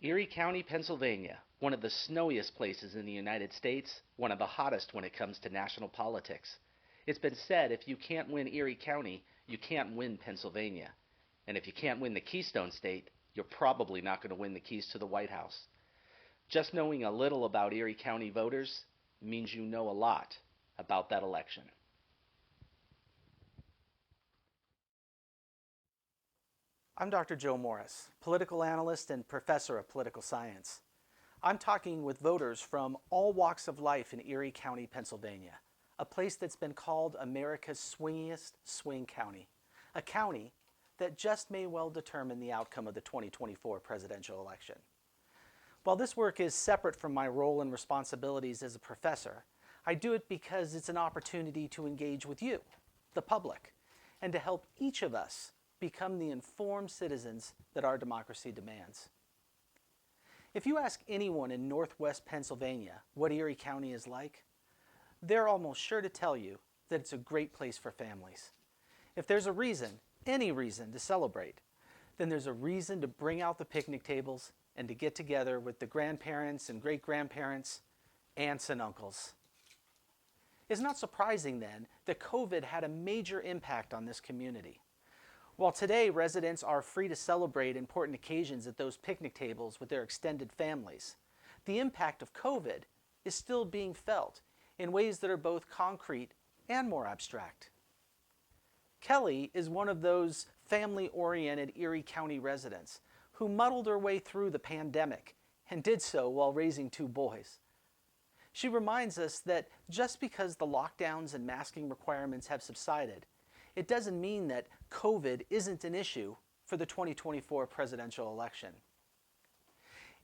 Erie County, Pennsylvania, one of the snowiest places in the United States, one of the hottest when it comes to national politics. It's been said if you can't win Erie County, you can't win Pennsylvania. And if you can't win the Keystone State, you're probably not going to win the keys to the White House. Just knowing a little about Erie County voters means you know a lot about that election. I'm Dr. Joe Morris, political analyst and professor of political science. I'm talking with voters from all walks of life in Erie County, Pennsylvania, a place that's been called America's swingiest swing county, a county that just may well determine the outcome of the 2024 presidential election. While this work is separate from my role and responsibilities as a professor, I do it because it's an opportunity to engage with you, the public, and to help each of us become the informed citizens that our democracy demands. If you ask anyone in Northwest Pennsylvania what Erie County is like, they're almost sure to tell you that it's a great place for families. If there's a reason, any reason to celebrate, then there's a reason to bring out the picnic tables and to get together with the grandparents and great-grandparents, aunts and uncles. It's not surprising then that COVID had a major impact on this community. While today residents are free to celebrate important occasions at those picnic tables with their extended families, the impact of COVID is still being felt in ways that are both concrete and more abstract. Kelly is one of those family-oriented Erie County residents who muddled her way through the pandemic and did so while raising two boys. She reminds us that just because the lockdowns and masking requirements have subsided, it doesn't mean that COVID isn't an issue for the 2024 presidential election.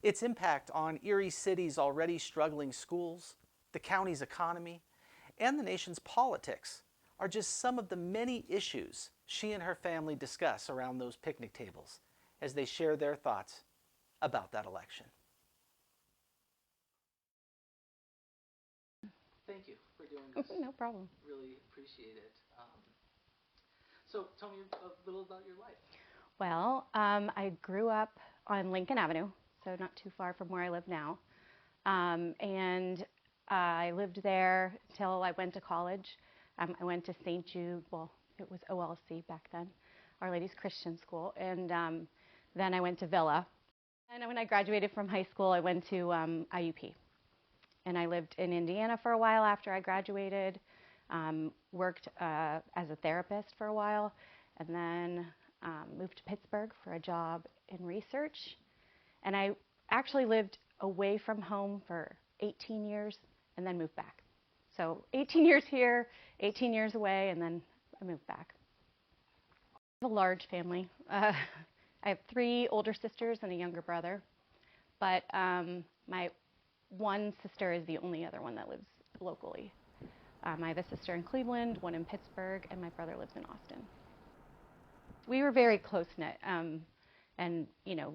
Its impact on Erie City's already struggling schools, the county's economy, and the nation's politics are just some of the many issues she and her family discuss around those picnic tables as they share their thoughts about that election. Thank you for doing this. No problem. Really appreciate it. So tell me a little about your life. Well, I grew up on Lincoln Avenue, so not too far from where I live now. And I lived there until I went to college. I went to St. Jude, well, it was OLC back then, Our Lady's Christian School. And then I went to Villa. And when I graduated from high school, I went to IUP. And I lived in Indiana for a while after I graduated. Worked as a therapist for a while, and then moved to Pittsburgh for a job in research. And I actually lived away from home for 18 years and then moved back. So 18 years here, 18 years away, and then I moved back. I have a large family. I have 3 older sisters and a younger brother, but my one sister is the only other one that lives locally. I have a sister in Cleveland, one in Pittsburgh, and my brother lives in Austin. We were very close-knit, and, you know,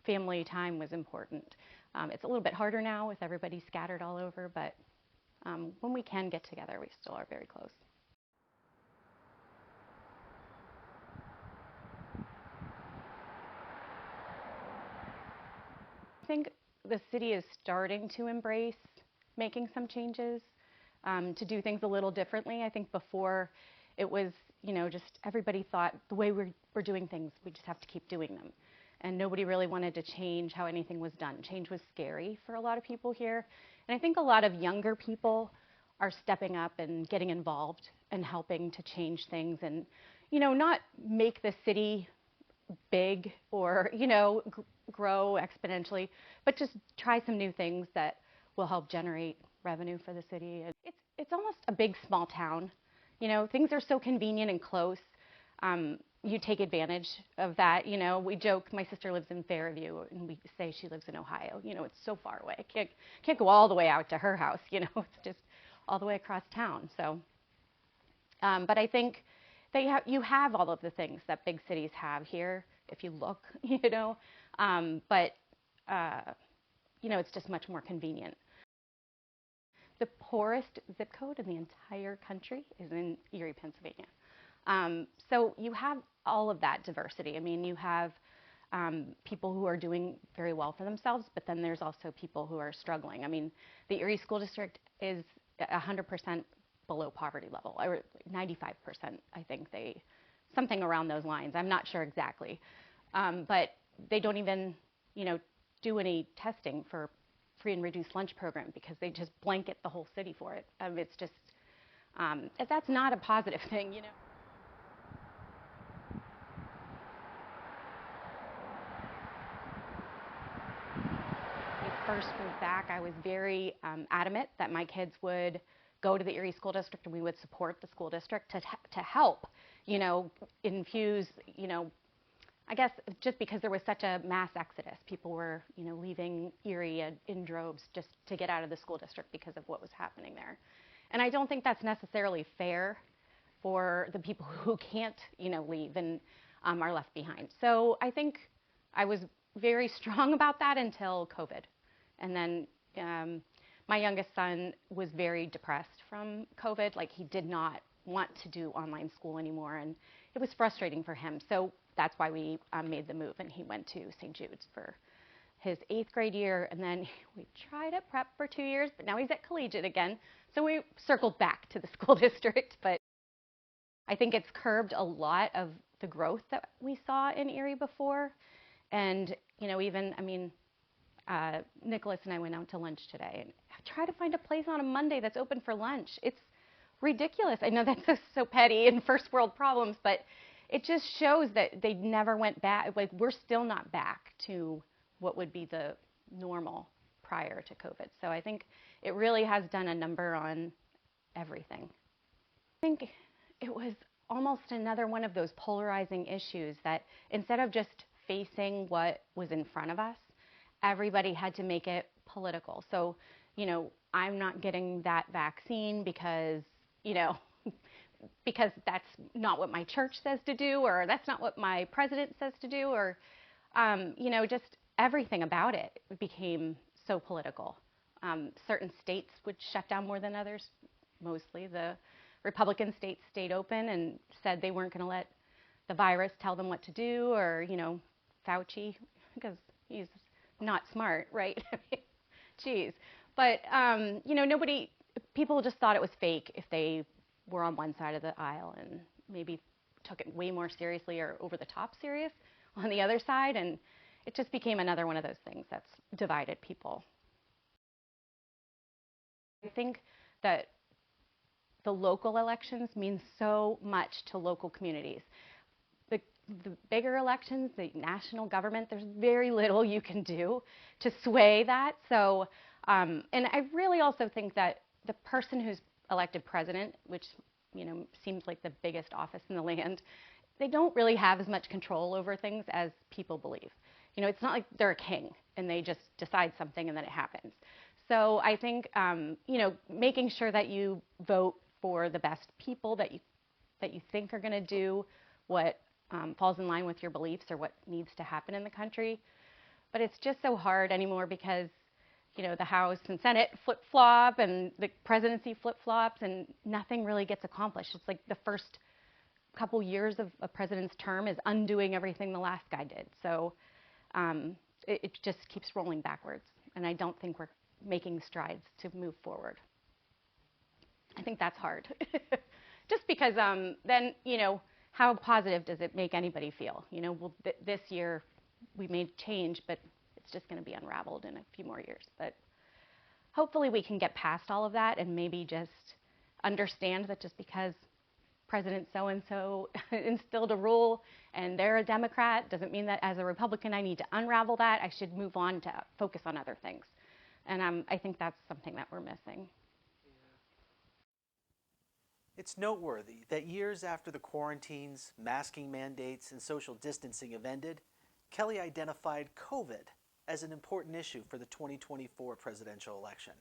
family time was important. It's a little bit harder now with everybody scattered all over, but when we can get together, we still are very close. I think the city is starting to embrace making some changes. To do things a little differently. I think before it was, you know, just everybody thought the way we're doing things, we just have to keep doing them. And nobody really wanted to change how anything was done. Change was scary for a lot of people here. And I think a lot of younger people are stepping up and getting involved and helping to change things and, you know, not make the city big or, you know, grow exponentially, but just try some new things that will help generate revenue for the city. It's almost a big small town. You know, things are so convenient and close. You take advantage of that. You know, we joke, my sister lives in Fairview, and we say she lives in Ohio. You know, it's so far away. Can't go all the way out to her house. You know, it's just all the way across town. So, but I think you have all of the things that big cities have here if you look. You know, but you know, it's just much more convenient. The poorest zip code in the entire country is in Erie, Pennsylvania. So you have all of that diversity. I mean, you have people who are doing very well for themselves, but then there's also people who are struggling. I mean, the Erie School District is 100% below poverty level, or 95%, I think something around those lines. I'm not sure exactly. But they don't even, do any testing for free and reduced lunch program because they just blanket the whole city for it. It's just, that's not a positive thing. When I first moved back, I was very adamant that my kids would go to the Erie School District and we would support the school district to help, infuse, I guess just because there was such a mass exodus, people were, leaving Erie in droves just to get out of the school district because of what was happening there. And I don't think that's necessarily fair for the people who can't, leave and are left behind. So I think I was very strong about that until COVID. And then my youngest son was very depressed from COVID. Like, he did not want to do online school anymore, and it was frustrating for him. So that's why we made the move, and he went to St. Jude's for his 8th grade year, and then we tried at prep for 2 years, but now he's at collegiate again. So we circled back to the school district, but I think it's curbed a lot of the growth that we saw in Erie before. And, Nicholas and I went out to lunch today and try to find a place on a Monday that's open for lunch. It's ridiculous. I know that's so petty and first world problems, but it just shows that they never went back. Like, we're still not back to what would be the normal prior to COVID. So I think it really has done a number on everything. I think it was almost another one of those polarizing issues that instead of just facing what was in front of us, everybody had to make it political. So, I'm not getting that vaccine because, because that's not what my church says to do, or that's not what my president says to do, or, just everything about it became so political. Certain states would shut down more than others. Mostly the Republican states stayed open and said they weren't going to let the virus tell them what to do, or, Fauci, because he's not smart, right? Geez. But, people just thought it was fake if they were on one side of the aisle and maybe took it way more seriously or over the top serious on the other side. And it just became another one of those things that's divided people. I think that the local elections mean so much to local communities. The bigger elections, the national government, there's very little you can do to sway that. So, and I really also think that the person who's elected president, which, seems like the biggest office in the land, they don't really have as much control over things as people believe. It's not like they're a king and they just decide something and then it happens. So I think, making sure that you vote for the best people that you think are going to do what falls in line with your beliefs or what needs to happen in the country. But it's just so hard anymore because, the House and Senate flip-flop and the presidency flip-flops and nothing really gets accomplished. It's like the first couple years of a president's term is undoing everything the last guy did. So it just keeps rolling backwards. And I don't think we're making strides to move forward. I think that's hard. Just because then, how positive does it make anybody feel? This year we made change, but it's just going to be unraveled in a few more years. But hopefully we can get past all of that and maybe just understand that just because President so-and-so instilled a rule and they're a Democrat doesn't mean that as a Republican I need to unravel that. I should move on to focus on other things. And I think that's something that we're missing. It's noteworthy that years after the quarantines, masking mandates, and social distancing have ended, Kelly identified COVID as an important issue for the 2024 presidential election.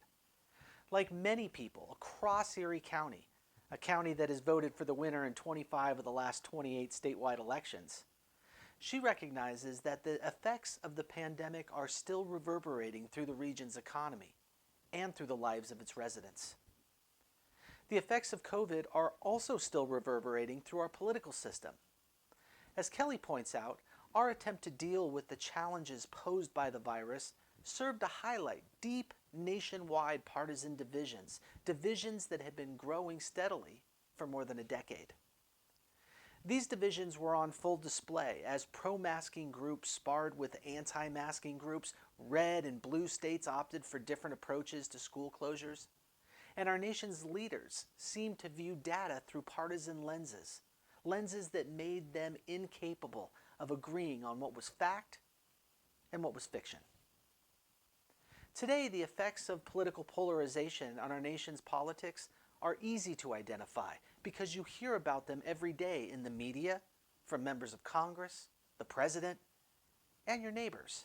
Like many people across Erie County, a county that has voted for the winner in 25 of the last 28 statewide elections, she recognizes that the effects of the pandemic are still reverberating through the region's economy and through the lives of its residents. The effects of COVID are also still reverberating through our political system. As Kelly points out, Our attempt to deal with the challenges posed by the virus served to highlight deep nationwide partisan divisions, divisions that had been growing steadily for more than a decade. These divisions were on full display as pro-masking groups sparred with anti-masking groups, red and blue states opted for different approaches to school closures, and our nation's leaders seemed to view data through partisan lenses, lenses that made them incapable of agreeing on what was fact and what was fiction. Today, the effects of political polarization on our nation's politics are easy to identify because you hear about them every day in the media, from members of Congress, the president, and your neighbors.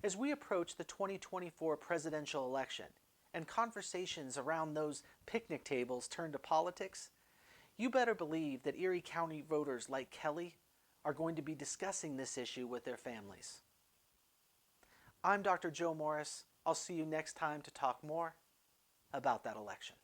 As we approach the 2024 presidential election and conversations around those picnic tables turn to politics, you better believe that Erie County voters like Kelly are going to be discussing this issue with their families. I'm Dr. Joe Morris. I'll see you next time to talk more about that election.